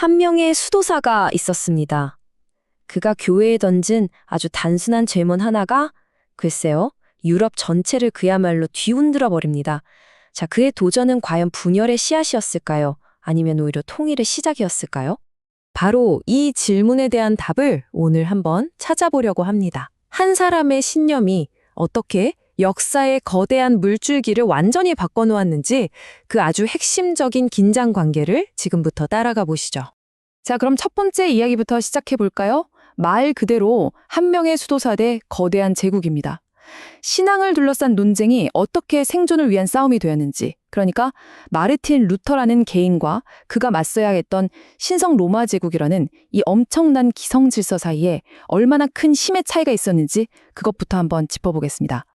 한 명의 수도사가 있었습니다. 그가 교회에 던진 아주 단순한 질문 하나가 글쎄요, 유럽 전체를 그야말로 뒤흔들어 버립니다. 자, 그의 도전은 과연 분열의 씨앗이었을까요? 아니면 오히려 통일의 시작이었을까요? 바로 이 질문에 대한 답을 오늘 한번 찾아보려고 합니다. 한 사람의 신념이 어떻게 역사의 거대한 물줄기를 완전히 바꿔놓았는지 그 아주 핵심적인 긴장 관계를 지금부터 따라가 보시죠. 자, 그럼 첫 번째 이야기부터 시작해 볼까요? 말 그대로 한 명의 수도사 대 거대한 제국입니다. 신앙을 둘러싼 논쟁이 어떻게 생존을 위한 싸움이 되었는지, 그러니까 마르틴 루터라는 개인과 그가 맞서야 했던 신성 로마 제국이라는 이 엄청난 기성질서 사이에 얼마나 큰 힘의 차이가 있었는지 그것부터 한번 짚어보겠습니다.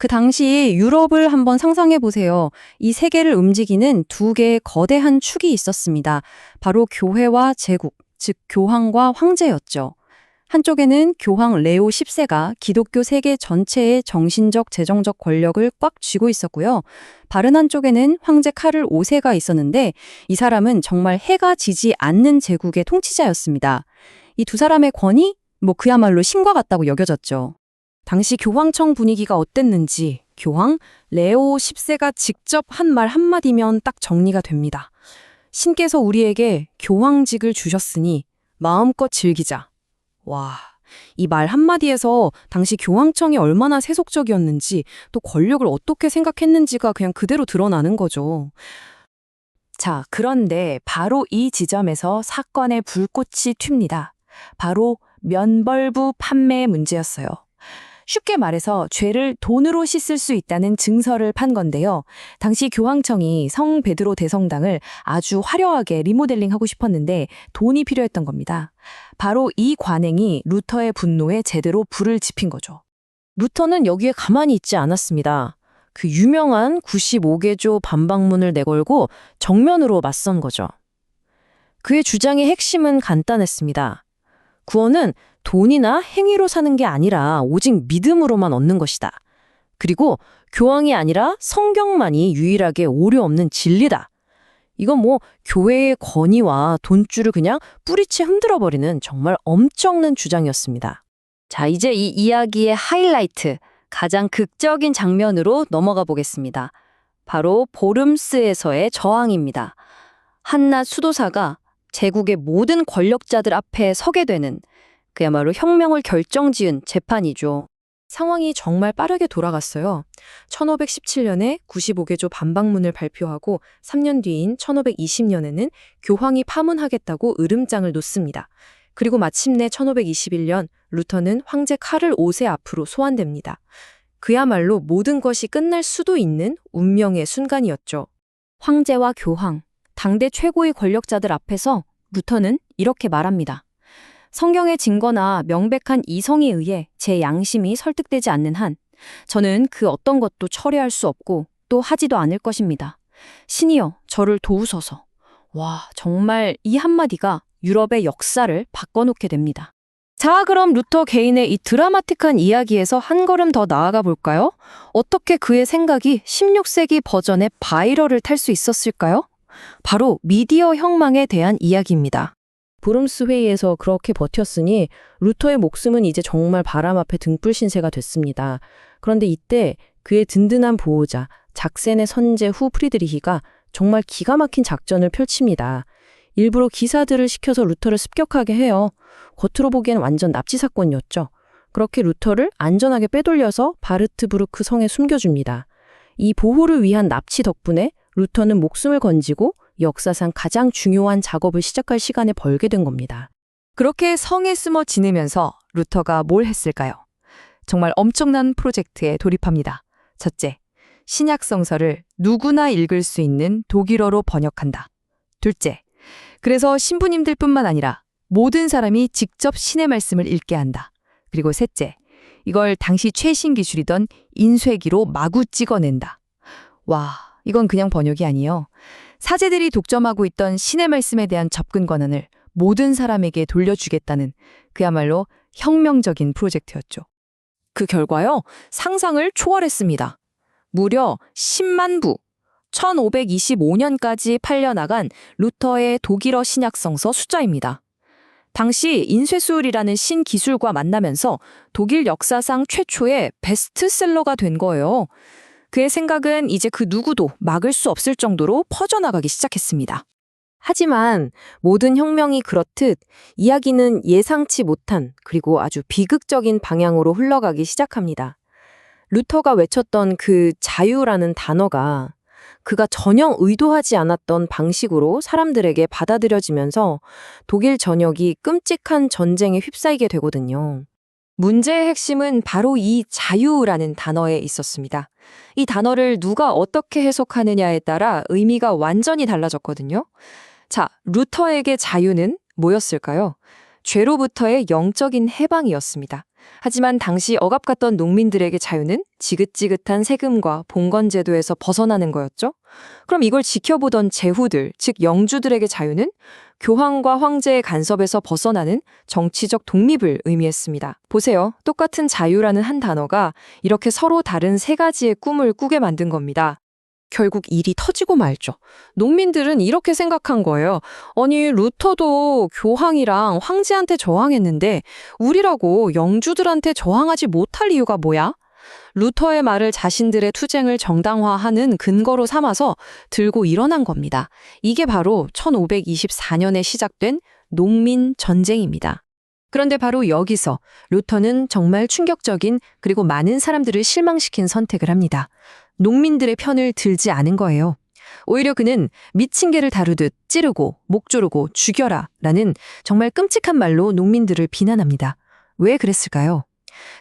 그 당시 유럽을 한번 상상해 보세요. 이 세계를 움직이는 두 개의 거대한 축이 있었습니다. 바로 교회와 제국, 즉 교황과 황제였죠. 한쪽에는 교황 레오 10세가 기독교 세계 전체의 정신적, 재정적 권력을 꽉 쥐고 있었고요. 다른 한쪽에는 황제 카를 5세가 있었는데 이 사람은 정말 해가 지지 않는 제국의 통치자였습니다. 이 두 사람의 권위? 그야말로 신과 같다고 여겨졌죠. 당시 교황청 분위기가 어땠는지 교황 레오 10세가 직접 한 말 한마디면 딱 정리가 됩니다. 신께서 우리에게 교황직을 주셨으니 마음껏 즐기자. 와, 이 말 한마디에서 당시 교황청이 얼마나 세속적이었는지 또 권력을 어떻게 생각했는지가 그냥 그대로 드러나는 거죠. 자, 그런데 바로 이 지점에서 사건의 불꽃이 튑니다. 바로 면벌부 판매의 문제였어요. 쉽게 말해서 죄를 돈으로 씻을 수 있다는 증서를 판 건데요. 당시 교황청이 성 베드로 대성당을 아주 화려하게 리모델링하고 싶었는데 돈이 필요했던 겁니다. 바로 이 관행이 루터의 분노에 제대로 불을 지핀 거죠. 루터는 여기에 가만히 있지 않았습니다. 그 유명한 95개조 반박문을 내걸고 정면으로 맞선 거죠. 그의 주장의 핵심은 간단했습니다. 구원은 돈이나 행위로 사는 게 아니라 오직 믿음으로만 얻는 것이다. 그리고 교황이 아니라 성경만이 유일하게 오류 없는 진리다. 이건 교회의 권위와 돈줄을 그냥 뿌리채 흔들어버리는 정말 엄청난 주장이었습니다. 자, 이제 이 이야기의 하이라이트, 가장 극적인 장면으로 넘어가 보겠습니다. 바로 보름스에서의 저항입니다. 한낱 수도사가 제국의 모든 권력자들 앞에 서게 되는 그야말로 혁명을 결정지은 재판이죠. 상황이 정말 빠르게 돌아갔어요. 1517년에 95개조 반박문을 발표하고 3년 뒤인 1520년에는 교황이 파문하겠다고 으름장을 놓습니다. 그리고 마침내 1521년 루터는 황제 카를 5세 앞으로 소환됩니다. 그야말로 모든 것이 끝날 수도 있는 운명의 순간이었죠. 황제와 교황, 당대 최고의 권력자들 앞에서 루터는 이렇게 말합니다. 성경의 증거나 명백한 이성에 의해 제 양심이 설득되지 않는 한 저는 그 어떤 것도 철회할 수 없고 또 하지도 않을 것입니다. 신이여, 저를 도우소서. 와, 정말 이 한마디가 유럽의 역사를 바꿔놓게 됩니다. 자, 그럼 루터 개인의 이 드라마틱한 이야기에서 한 걸음 더 나아가 볼까요? 어떻게 그의 생각이 16세기 버전의 바이럴을 탈 수 있었을까요? 바로 미디어 혁명에 대한 이야기입니다. 브룸스 회의에서 그렇게 버텼으니 루터의 목숨은 이제 정말 바람 앞에 등불 신세가 됐습니다. 그런데 이때 그의 든든한 보호자 작센의 선제 후 프리드리히가 정말 기가 막힌 작전을 펼칩니다. 일부러 기사들을 시켜서 루터를 습격하게 해요. 겉으로 보기엔 완전 납치 사건이었죠. 그렇게 루터를 안전하게 빼돌려서 바르트부르크 성에 숨겨줍니다. 이 보호를 위한 납치 덕분에 루터는 목숨을 건지고 역사상 가장 중요한 작업을 시작할 시간을 벌게 된 겁니다. 그렇게 성에 숨어 지내면서 루터가 뭘 했을까요? 정말 엄청난 프로젝트에 돌입합니다. 첫째, 신약 성서를 누구나 읽을 수 있는 독일어로 번역한다. 둘째, 그래서 신부님들뿐만 아니라 모든 사람이 직접 신의 말씀을 읽게 한다. 그리고 셋째, 이걸 당시 최신 기술이던 인쇄기로 마구 찍어낸다. 와, 이건 그냥 번역이 아니에요. 사제들이 독점하고 있던 신의 말씀에 대한 접근 권한을 모든 사람에게 돌려주겠다는 그야말로 혁명적인 프로젝트였죠. 그 결과요, 상상을 초월했습니다. 무려 10만 부, 1525년까지 팔려나간 루터의 독일어 신약성서 숫자입니다. 당시 인쇄술이라는 신기술과 만나면서 독일 역사상 최초의 베스트셀러가 된 거예요. 그의 생각은 이제 그 누구도 막을 수 없을 정도로 퍼져나가기 시작했습니다. 하지만 모든 혁명이 그렇듯 이야기는 예상치 못한 그리고 아주 비극적인 방향으로 흘러가기 시작합니다. 루터가 외쳤던 그 자유라는 단어가 그가 전혀 의도하지 않았던 방식으로 사람들에게 받아들여지면서 독일 전역이 끔찍한 전쟁에 휩싸이게 되거든요. 문제의 핵심은 바로 이 자유라는 단어에 있었습니다. 이 단어를 누가 어떻게 해석하느냐에 따라 의미가 완전히 달라졌거든요. 자, 루터에게 자유는 뭐였을까요? 죄로부터의 영적인 해방이었습니다. 하지만 당시 억압갔던 농민들에게 자유는 지긋지긋한 세금과 봉건제도에서 벗어나는 거였죠. 그럼 이걸 지켜보던 제후들, 즉 영주들에게 자유는 교황과 황제의 간섭에서 벗어나는 정치적 독립을 의미했습니다. 보세요. 똑같은 자유라는 한 단어가 이렇게 서로 다른 세 가지의 꿈을 꾸게 만든 겁니다. 결국 일이 터지고 말죠. 농민들은 이렇게 생각한 거예요. 아니, 루터도 교황이랑 황제한테 저항했는데 우리라고 영주들한테 저항하지 못할 이유가 뭐야? 루터의 말을 자신들의 투쟁을 정당화하는 근거로 삼아서 들고 일어난 겁니다. 이게 바로 1524년에 시작된 농민 전쟁입니다. 그런데 바로 여기서 루터는 정말 충격적인 그리고 많은 사람들을 실망시킨 선택을 합니다. 농민들의 편을 들지 않은 거예요. 오히려 그는 미친 개를 다루듯 찌르고 목 조르고 죽여라 라는 정말 끔찍한 말로 농민들을 비난합니다. 왜 그랬을까요?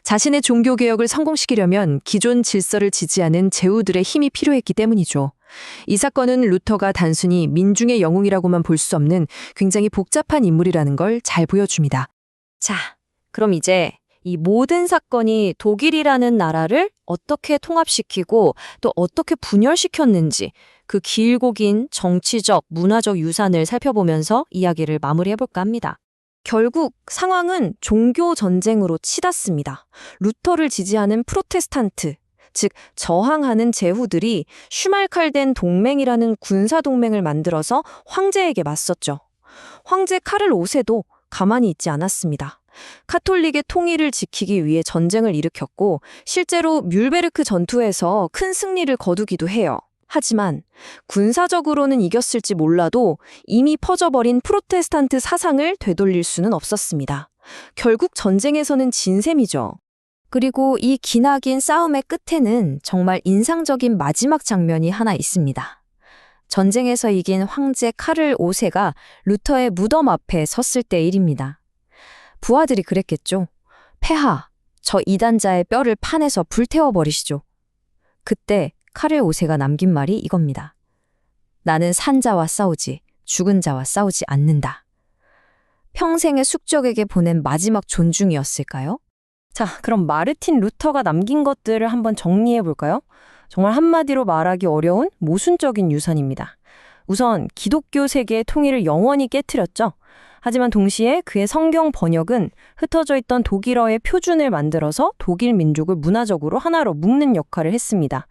자신의 종교개혁을 성공시키려면 기존 질서를 지지하는 제후들의 힘이 필요했기 때문이죠. 이 사건은 루터가 단순히 민중의 영웅이라고만 볼 수 없는 굉장히 복잡한 인물이라는 걸 잘 보여줍니다. 자, 그럼 이제 이 모든 사건이 독일이라는 나라를 어떻게 통합시키고 또 어떻게 분열시켰는지 그 길고 긴 정치적, 문화적 유산을 살펴보면서 이야기를 마무리해볼까 합니다. 결국 상황은 종교 전쟁으로 치닫습니다. 루터를 지지하는 프로테스탄트, 즉 저항하는 제후들이 슈말칼덴 동맹이라는 군사동맹을 만들어서 황제에게 맞섰죠. 황제 카를 5세도 가만히 있지 않았습니다. 카톨릭의 통일을 지키기 위해 전쟁을 일으켰고 실제로 뮬베르크 전투에서 큰 승리를 거두기도 해요. 하지만 군사적으로는 이겼을지 몰라도 이미 퍼져버린 프로테스탄트 사상을 되돌릴 수는 없었습니다. 결국 전쟁에서는 진 셈이죠. 그리고 이 기나긴 싸움의 끝에는 정말 인상적인 마지막 장면이 하나 있습니다. 전쟁에서 이긴 황제 카를 5세가 루터의 무덤 앞에 섰을 때의 일입니다. 부하들이 그랬겠죠. 폐하, 저 이단자의 뼈를 파내서 불태워버리시죠. 그때 카를 5세가 남긴 말이 이겁니다. 나는 산 자와 싸우지 죽은 자와 싸우지 않는다. 평생의 숙적에게 보낸 마지막 존중이었을까요? 자, 그럼 마르틴 루터가 남긴 것들을 한번 정리해 볼까요? 정말 한마디로 말하기 어려운 모순적인 유산입니다. 우선 기독교 세계의 통일을 영원히 깨트렸죠. 하지만 동시에 그의 성경 번역은 흩어져 있던 독일어의 표준을 만들어서 독일 민족을 문화적으로 하나로 묶는 역할을 했습니다.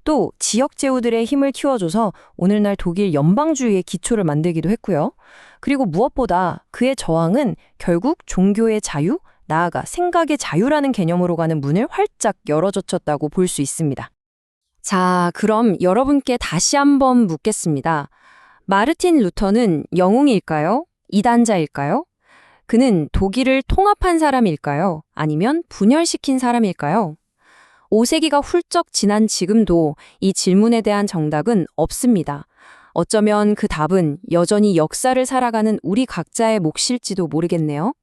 또 지역 제후들의 힘을 키워줘서 오늘날 독일 연방주의의 기초를 만들기도 했고요. 그리고 무엇보다 그의 저항은 결국 종교의 자유, 나아가 생각의 자유라는 개념으로 가는 문을 활짝 열어젖혔다고 볼 수 있습니다. 자, 그럼 여러분께 다시 한번 묻겠습니다. 마르틴 루터는 영웅일까요? 이단자일까요? 그는 독일을 통합한 사람일까요? 아니면 분열시킨 사람일까요? 5세기가 훌쩍 지난 지금도 이 질문에 대한 정답은 없습니다. 어쩌면 그 답은 여전히 역사를 살아가는 우리 각자의 몫일지도 모르겠네요.